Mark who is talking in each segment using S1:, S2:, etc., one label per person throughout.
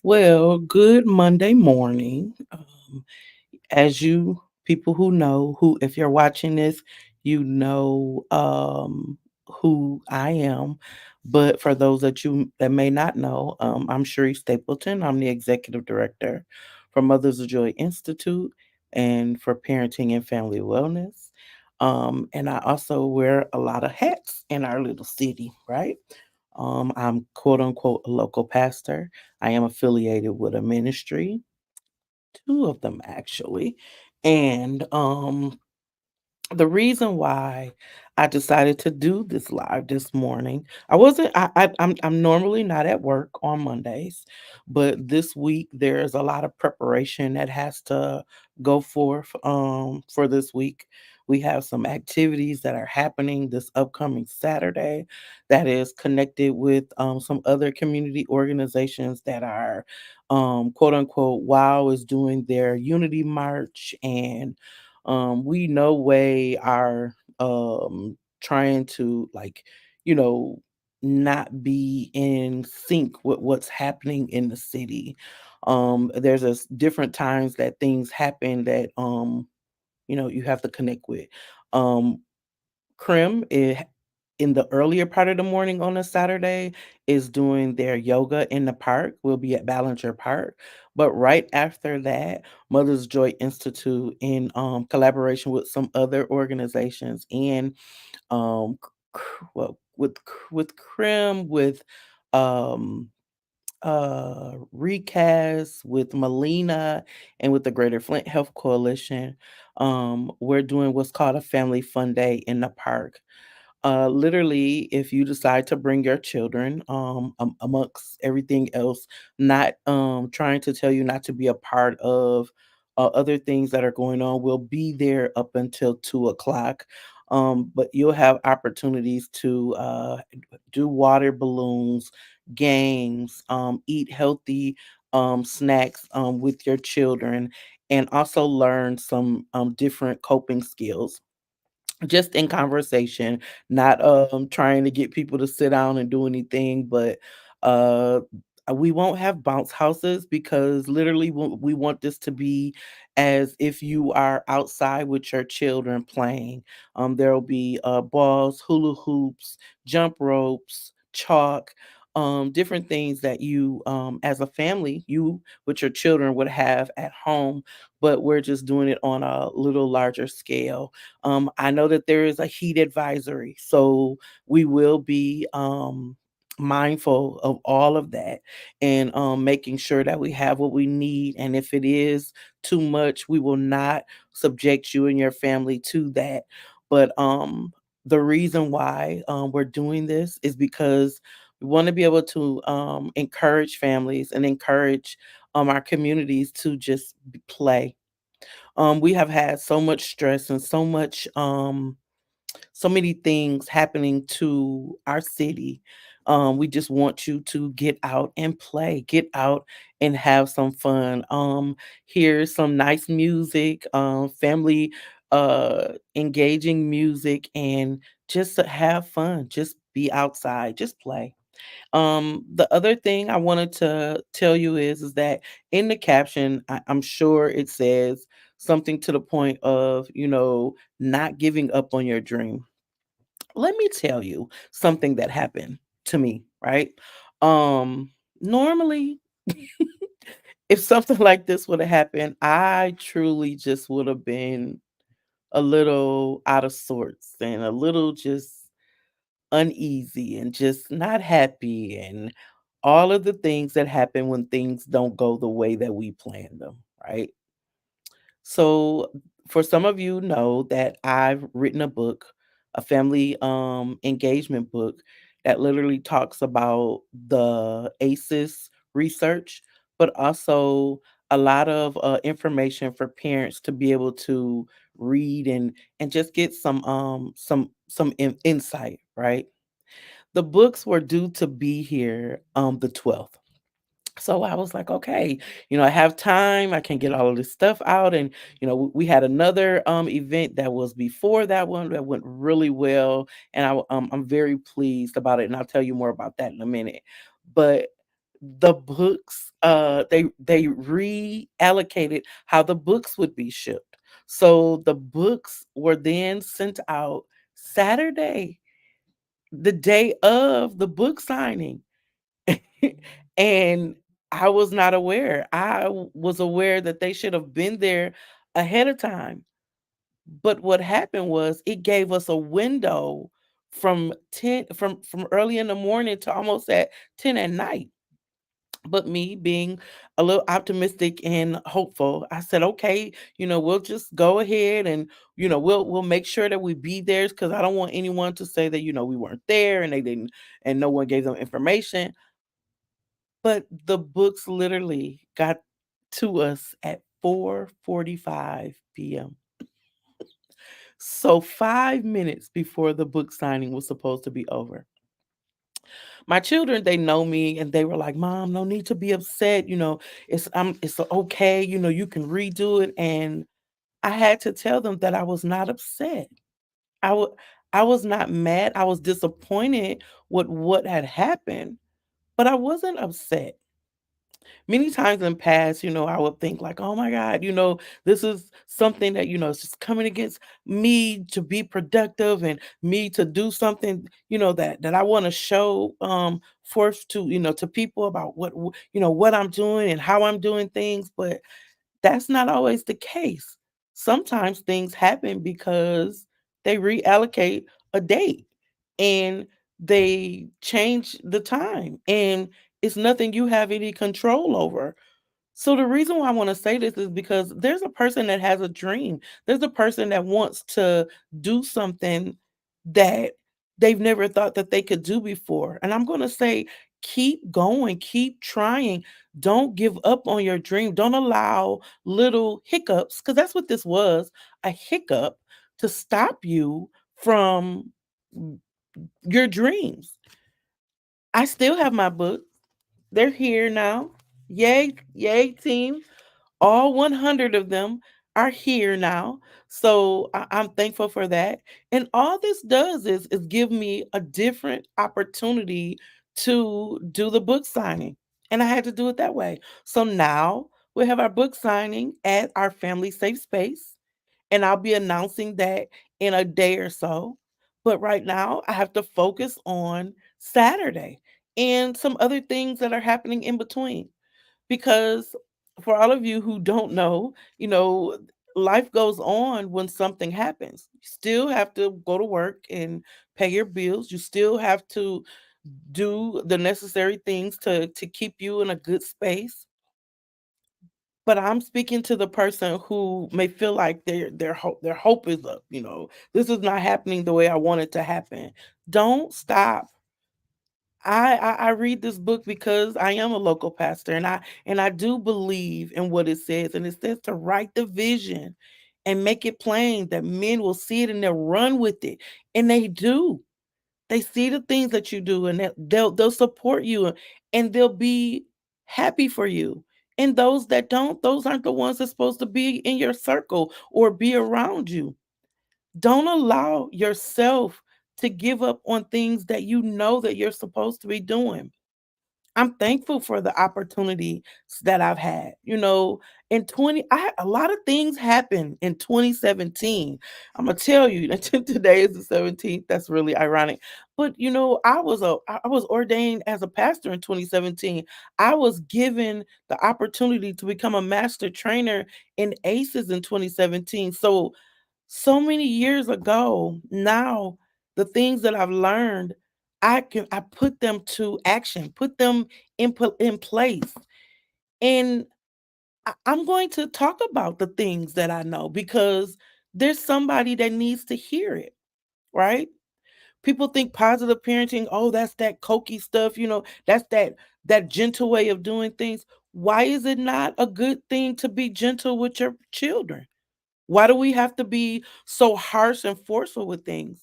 S1: Well, good Monday morning. As you people who know, who if you're watching this, you know who I am. But for those that may not know, I'm Sheree Stapleton. I'm the executive director for Mothers of Joy Institute and for Parenting and Family Wellness. And I also wear a lot of hats in our little city, right? I'm quote unquote a local pastor. I am affiliated with a ministry, two of them actually. And the reason why I decided to do this live this morning, I wasn't I'm normally not at work on Mondays, but this week there's a lot of preparation that has to go forth for this week. We have some activities that are happening this upcoming Saturday that is connected with some other community organizations that are quote unquote wow is doing their unity march, and we no way are trying to, like, you know not be in sync with what's happening in the city. There's different times that things happen that you have to connect with. um Krim, in the earlier part of the morning on a Saturday, is doing their yoga in the park. We'll be at Ballinger Park. But right after that, Mother's Joy Institute, in collaboration with some other organizations, and with Krim, with um Recast, with Melina, and with the Greater Flint Health Coalition, we're doing what's called a family fun day in the park. Literally, if you decide to bring your children, amongst everything else, not trying to tell you not to be a part of other things that are going on, we'll be there up until 2 o'clock. But you'll have opportunities to do water balloons, games, eat healthy snacks with your children, and also learn some different coping skills just in conversation, not trying to get people to sit down and do anything. But uh we won't have bounce houses because literally we want this to be as if you are outside with your children playing. There'll be balls, hula hoops, jump ropes, chalk, different things that you, as a family, you with your children would have at home, but we're just doing it on a little larger scale. I know that there is a heat advisory, so we will be mindful of all of that, and making sure that we have what we need. And if it is too much, we will not subject you and your family to that. But the reason why we're doing this is because we want to be able to encourage families and encourage our communities to just play. We have had so much stress and so many things happening to our city. We just want you to get out and play, get out and have some fun. Hear some nice music, family engaging music, and just to have fun, just be outside, just play. The other thing I wanted to tell you is that in the caption, I'm sure it says something to the point of, not giving up on your dream. Let me tell you something that happened to me, right? Normally, if something like this would have happened, I truly just would have been a little out of sorts and a little just uneasy and just not happy, and all of the things that happen when things don't go the way that we planned them, right? So, for some of you know that I've written a book, a family engagement book that literally talks about the ACEs research, but also a lot of information for parents to be able to read and just get some insight, right? The books were due to be here the 12th. So I was like, okay, I have time. I can get all of this stuff out. And, we had another event that was before that one that went really well. And I'm very pleased about it. And I'll tell you more about that in a minute. But the books, they reallocated how the books would be shipped. So the books were then sent out Saturday, the day of the book signing. And I was not aware. Was aware that they should have been there ahead of time. But what happened was it gave us a window from 10 from early in the morning to almost at 10 at night. But me being a little optimistic and hopeful, I said, "Okay, we'll just go ahead and, we'll make sure that we be there because I don't want anyone to say that, we weren't there and they didn't and no one gave them information." But the books literally got to us at 4:45 PM. So 5 minutes before the book signing was supposed to be over. My children, they know me and they were like, "Mom, no need to be upset, it's okay, you can redo it." And I had to tell them that I was not upset. I wa I was not mad. I was disappointed with what had happened, but I wasn't upset. Many times in past, I would think like, "Oh my God, this is something that, is just coming against me to be productive and me to do something, that I want to show forth to, to people about what I'm doing and how I'm doing things." But that's not always the case. Sometimes things happen because they reallocate a date and they change the time, and it's nothing you have any control over. So the reason why I want to say this is because there's a person that has a dream. There's a person that wants to do something that they've never thought that they could do before. And I'm going to say, keep going, keep trying. Don't give up on your dream. Don't allow little hiccups, because that's what this was, a hiccup, to stop you from your dreams. I still have my book. They're here now. Yay, yay, team. All 100 of them are here now. So I'm thankful for that. And all this does is give me a different opportunity to do the book signing. And I had to do it that way. So now we have our book signing at our family safe space. And I'll be announcing that in a day or so. But right now, I have to focus on Saturday and some other things that are happening in between. Because for all of you who don't know, life goes on when something happens. You still have to go to work and pay your bills. You still have to do the necessary things to keep you in a good space. But I'm speaking to the person who may feel like their hope is up. This is not happening the way I want it to happen. Don't stop. I read this book because I am a local pastor, and I do believe in what it says, and it says to write the vision and make it plain that men will see it and they'll run with it, and they do. They see the things that you do, and they'll support you, and they'll be happy for you. And those that don't, those aren't the ones that's supposed to be in your circle or be around you. Don't allow yourself to give up on things that you know that you're supposed to be doing. I'm thankful for the opportunities that I've had. In 20 I had a lot of things happen in 2017. Imma tell you that today is the 17th. That's really ironic. But, I was ordained as a pastor in 2017. I was given the opportunity to become a master trainer in ACEs in 2017. So many years ago, now the things that I've learned, I put them to action, put them in place. And I'm going to talk about the things that I know because there's somebody that needs to hear it, right? People think positive parenting, oh, that's that cokey stuff, that's that gentle way of doing things. Why is it not a good thing to be gentle with your children? Why do we have to be so harsh and forceful with things?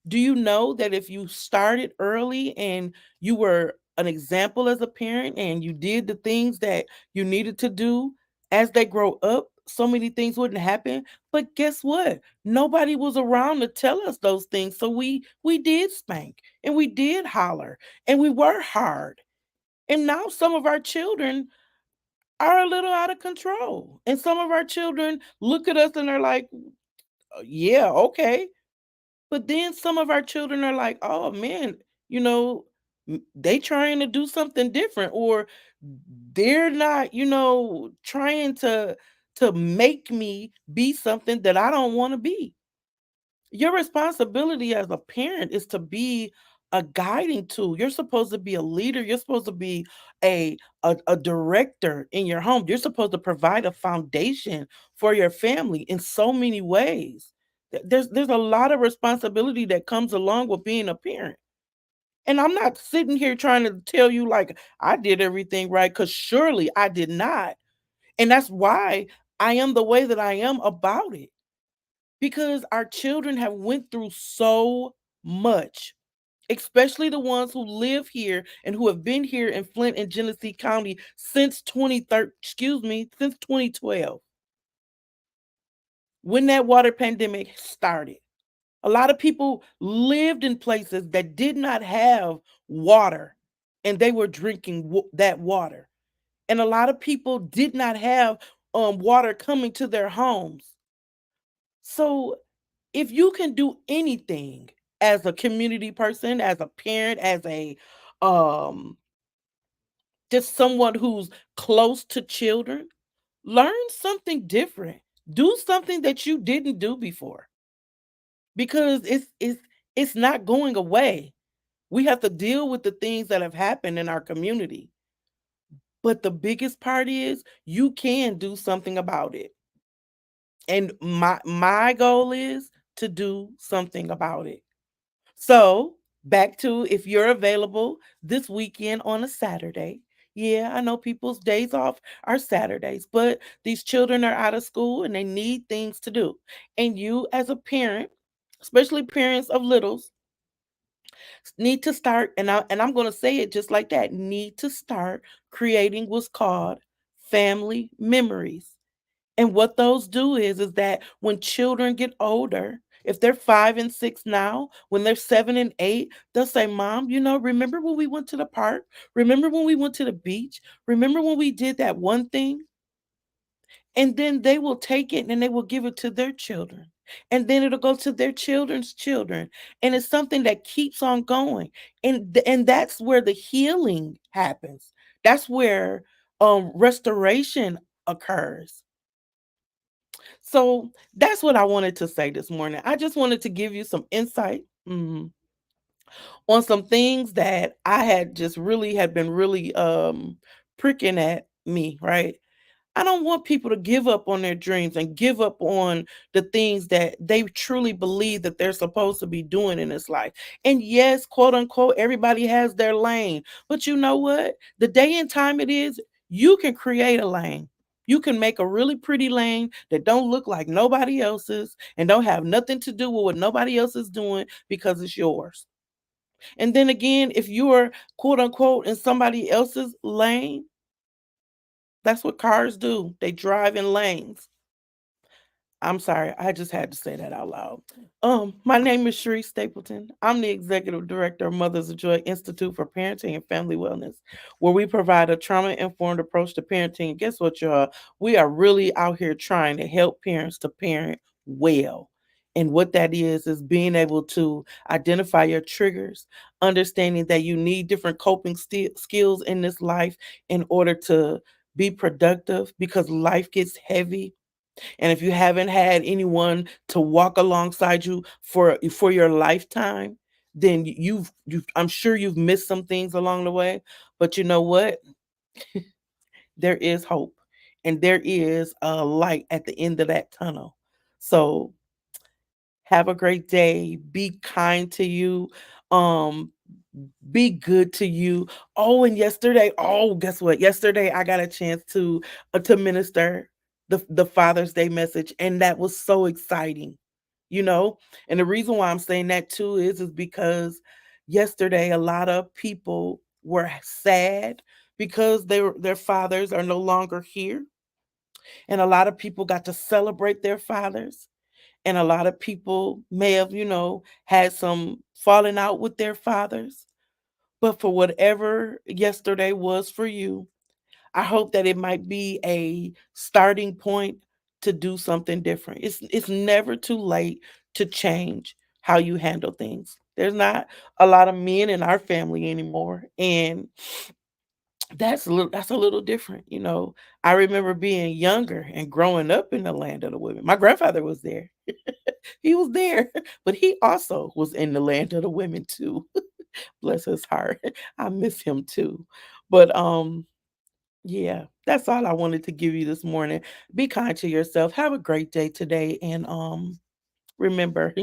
S1: Do you know that if you started early and you were an example as a parent and you did the things that you needed to do as they grow up, so many things wouldn't happen? But guess what? Nobody was around to tell us those things. So we did spank and we did holler and we were hard. And now some of our children are a little out of control. And some of our children look at us and they're like, yeah, okay. But then some of our children are like, oh man, you know, they trying to do something different, or they're not, trying to make me be something that I don't want to be. Your responsibility as a parent is to be a guiding tool. You're supposed to be a leader. You're supposed to be a director in your home. You're supposed to provide a foundation for your family in so many ways. There's a lot of responsibility that comes along with being a parent. And I'm not sitting here trying to tell you like I did everything right, cuz surely I did not. And that's why I am the way that I am about it, because our children have went through so much, especially the ones who live here and who have been here in Flint and Genesee County since 2013, since 2012, when that water pandemic started. A lot of people lived in places that did not have water, and they were drinking that water. And a lot of people did not have water coming to their homes. So if you can do anything as a community person, as a parent, as a um just someone who's close to children, learn something different. Do something that you didn't do before, because it's not going away. We have to deal with the things that have happened in our community. But the biggest part is you can do something about it. And my goal is to do something about it. So, back to, if you're available this weekend on a Saturday. Yeah, I know people's days off are Saturdays, but these children are out of school and they need things to do. And you, as a parent, especially parents of littles, need to start, and I'm going to say it just like that, need to start creating what's called family memories. And what those do is that when children get older, if they're 5 and 6 now, when they're 7 and 8, they'll say, Mom, remember when we went to the park? Remember when we went to the beach? Remember when we did that one thing? And then they will take it and they will give it to their children. And then it'll go to their children's children. And it's something that keeps on going. And that's where the healing happens. That's where restoration occurs. So that's what I wanted to say this morning. I just wanted to give you some insight, on some things that I had just really had been really pricking at me, right? I don't want people to give up on their dreams and give up on the things that they truly believe that they're supposed to be doing in this life. And yes, quote unquote, everybody has their lane. But you know what? The day and time it is, you can create a lane. You can make a really pretty lane that don't look like nobody else's and don't have nothing to do with what nobody else is doing, because it's yours. And then again, if you're quote unquote in somebody else's lane, that's what cars do. They drive in lanes. I'm sorry, I just had to say that out loud. My name is Sharice Stapleton. I'm the executive director of Mothers of Joy Institute for Parenting and Family Wellness, where we provide a trauma-informed approach to parenting. And guess what, y'all? We are really out here trying to help parents to parent well. And what that is being able to identify your triggers, understanding that you need different coping skills in this life in order to be productive, because life gets heavy. And if you haven't had anyone to walk alongside you for your lifetime, then you've I'm sure you've missed some things along the way. But you know what? There is hope, and there is a light at the end of that tunnel. So have a great day. Be kind to you. Um, be good to you. Guess what? Yesterday I got a chance to minister the Father's Day message, and that was so exciting. You know, and the reason why I'm saying that too is because yesterday a lot of people were sad because their fathers are no longer here, and a lot of people got to celebrate their fathers, and a lot of people may have, had some falling out with their fathers. But for whatever yesterday was for you, I hope that it might be a starting point to do something different. It's never too late to change how you handle things. There's not a lot of men in our family anymore, and that's a little different, you know. I remember being younger and growing up in the land of the women. My grandfather was there. He was there, but he also was in the land of the women too. Bless his heart. I miss him too. But yeah, that's all I wanted to give you this morning. Be kind to yourself. Have a great day today, and remember,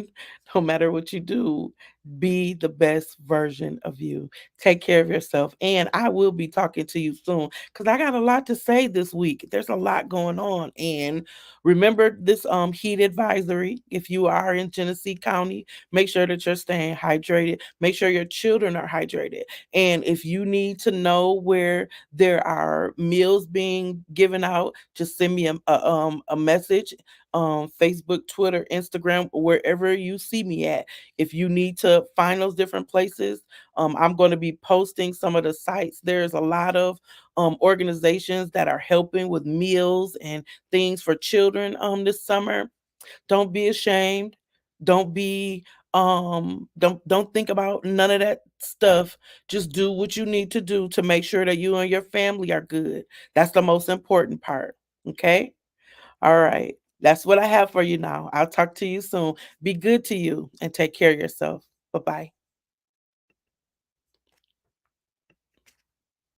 S1: no matter what you do, be the best version of you. Take care of yourself. And I will be talking to you soon because I got a lot to say this week. There's a lot going on. And remember this heat advisory. If you are in Genesee County, make sure that you're staying hydrated. Make sure your children are hydrated. And if you need to know where there are meals being given out, just send me a message, Facebook, Twitter, Instagram, wherever you see me at. If you need to find those different places, I'm going to be posting some of the sites. There's a lot of organizations that are helping with meals and things for children this summer. Don't be ashamed. Don't be don't think about none of that stuff. Just do what you need to do to make sure that you and your family are good. That's the most important part. Okay? All right. That's what I have for you now. I'll talk to you soon. Be good to you and take care of yourself. Bye bye.